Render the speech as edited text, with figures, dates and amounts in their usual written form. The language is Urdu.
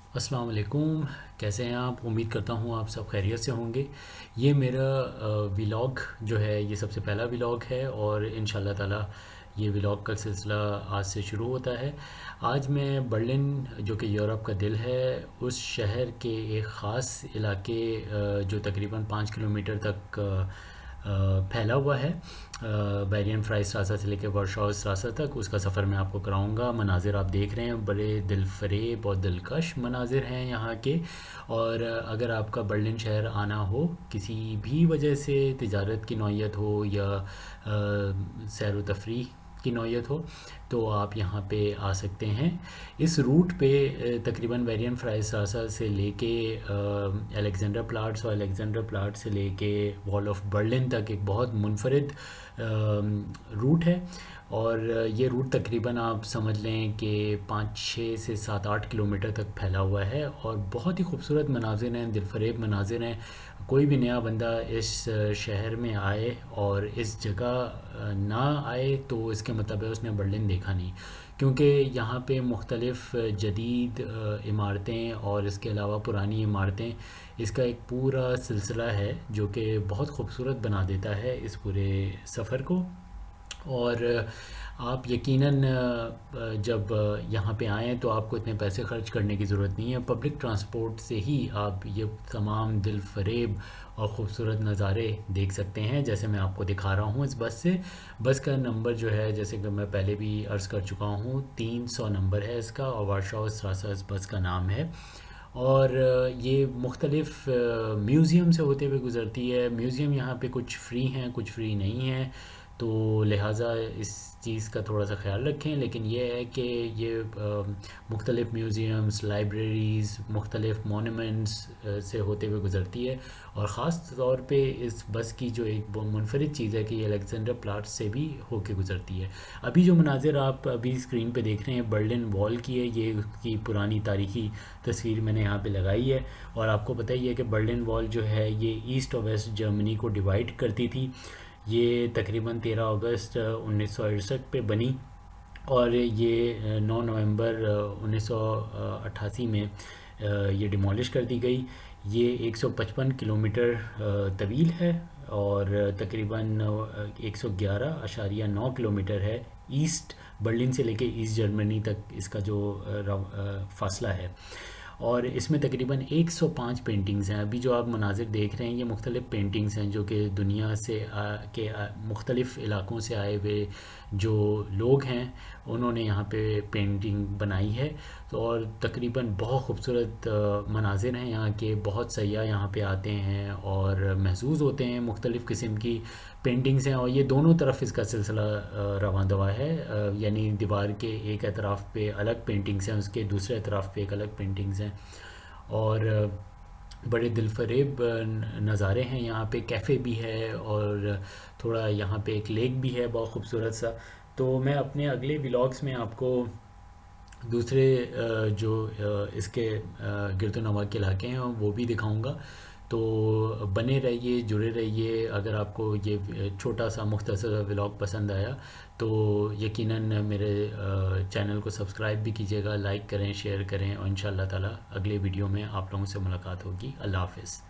السلام علیکم، کیسے ہیں آپ؟ امید کرتا ہوں آپ سب خیریت سے ہوں گے۔ یہ میرا ولاگ جو ہے یہ سب سے پہلا ولاگ ہے، اور ان شاء اللہ تعالی یہ ولاگ کا سلسلہ آج سے شروع ہوتا ہے۔ آج میں برلن جو کہ یورپ کا دل ہے، اس شہر کے ایک خاص علاقے جو تقریباً 5 کلومیٹر تک پھیلا ہوا ہے، بیرین فرائی سراسا سے لے کے ورشاو سراسا تک، اس کا سفر میں آپ کو کراؤں گا۔ مناظر آپ دیکھ رہے ہیں، بڑے دل فریب اور دلکش مناظر ہیں یہاں کے۔ اور اگر آپ کا برلن شہر آنا ہو، کسی بھی وجہ سے تجارت کی نوعیت ہو یا سیر و تفریح کی نوعیت ہو، تو آپ یہاں پہ آ سکتے ہیں۔ اس روٹ پہ تقریباً بیرین فرائی سراسا سے لے کے الیگزینڈر پلاٹس، اور الیگزینڈر پلاٹ سے لے کے وال آف برلن تک ایک بہت منفرد روٹ ہے۔ اور یہ روٹ تقریباً آپ سمجھ لیں کہ 5 6 سے 7 8 کلومیٹر تک پھیلا ہوا ہے، اور بہت ہی خوبصورت مناظر ہیں، دل فریب مناظر ہیں۔ کوئی بھی نیا بندہ اس شہر میں آئے اور اس جگہ نہ آئے تو اس کے مطلب ہے اس نے برلن دیکھا نہیں، کیونکہ یہاں پہ مختلف جدید عمارتیں اور اس کے علاوہ پرانی عمارتیں، اس کا ایک پورا سلسلہ ہے جو کہ بہت خوبصورت بنا دیتا ہے اس پورے سفر کو۔ اور آپ یقیناً جب یہاں پہ آئیں تو آپ کو اتنے پیسے خرچ کرنے کی ضرورت نہیں ہے، پبلک ٹرانسپورٹ سے ہی آپ یہ تمام دل فریب اور خوبصورت نظارے دیکھ سکتے ہیں، جیسے میں آپ کو دکھا رہا ہوں اس بس سے۔ بس کا نمبر جو ہے، جیسے کہ میں پہلے بھی عرض کر چکا ہوں، 300 نمبر ہے اس کا، اور وارشاو سراسا اس بس کا نام ہے۔ اور یہ مختلف میوزیم سے ہوتے ہوئے گزرتی ہے۔ میوزیم یہاں پہ کچھ فری ہیں، کچھ فری نہیں ہیں، تو لہٰذا اس چیز کا تھوڑا سا خیال رکھیں۔ لیکن یہ ہے کہ یہ مختلف میوزیمز، لائبریریز، مختلف مونومنٹس سے ہوتے ہوئے گزرتی ہے، اور خاص طور پہ اس بس کی جو ایک منفرد چیز ہے کہ یہ الیگزینڈر پلاٹ سے بھی ہو کے گزرتی ہے۔ ابھی جو مناظر آپ ابھی اسکرین پہ دیکھ رہے ہیں برلن وال کی ہے، یہ اس کی پرانی تاریخی تصویر میں نے یہاں پہ لگائی ہے۔ اور آپ کو پتہ ہی ہے کہ برلن وال جو ہے یہ ایسٹ اور ویسٹ جرمنی کو ڈیوائڈ کرتی تھی۔ یہ تقریباً 13 اگست 1968 پہ بنی، اور یہ 9 نومبر 1988 میں یہ ڈیمولش کر دی گئی۔ یہ 155 کلومیٹر طویل ہے، اور تقریباً 111.9 کلومیٹر ہے ایسٹ برلن سے لے کے ایسٹ جرمنی تک اس کا جو فاصلہ ہے۔ اور اس میں تقریباً 105 پینٹنگز ہیں۔ ابھی جو آپ مناظر دیکھ رہے ہیں یہ مختلف پینٹنگز ہیں جو کہ دنیا سے کے مختلف علاقوں سے آئے ہوئے جو لوگ ہیں انہوں نے یہاں پہ پینٹنگ بنائی ہے۔ اور تقریباً بہت خوبصورت مناظر ہیں یہاں کے، بہت سیاح یہاں پہ آتے ہیں اور محظوظ ہوتے ہیں۔ مختلف قسم کی پینٹنگز ہیں، اور یہ دونوں طرف اس کا سلسلہ رواں دواں ہے، یعنی دیوار کے ایک اطراف پہ الگ پینٹنگز ہیں، اس کے دوسرے اطراف پہ ایک الگ پینٹنگز ہیں، اور بڑے دل فریب نظارے ہیں یہاں پہ۔ کیفے بھی ہے، اور تھوڑا یہاں پہ ایک لیک بھی ہے بہت خوبصورت سا۔ تو میں اپنے اگلے ولاگز میں آپ کو دوسرے جو اس کے گرد و نواح کے علاقے ہیں وہ بھی دکھاؤں گا۔ تو بنے رہیے، جڑے رہیے۔ اگر آپ کو یہ چھوٹا سا مختصر ولاگ پسند آیا تو یقیناً میرے چینل کو سبسکرائب بھی کیجیے گا، لائک کریں، شیئر کریں، اور ان شاء اللہ تعالیٰ اگلے ویڈیو میں آپ لوگوں سے ملاقات ہوگی۔ اللہ حافظ۔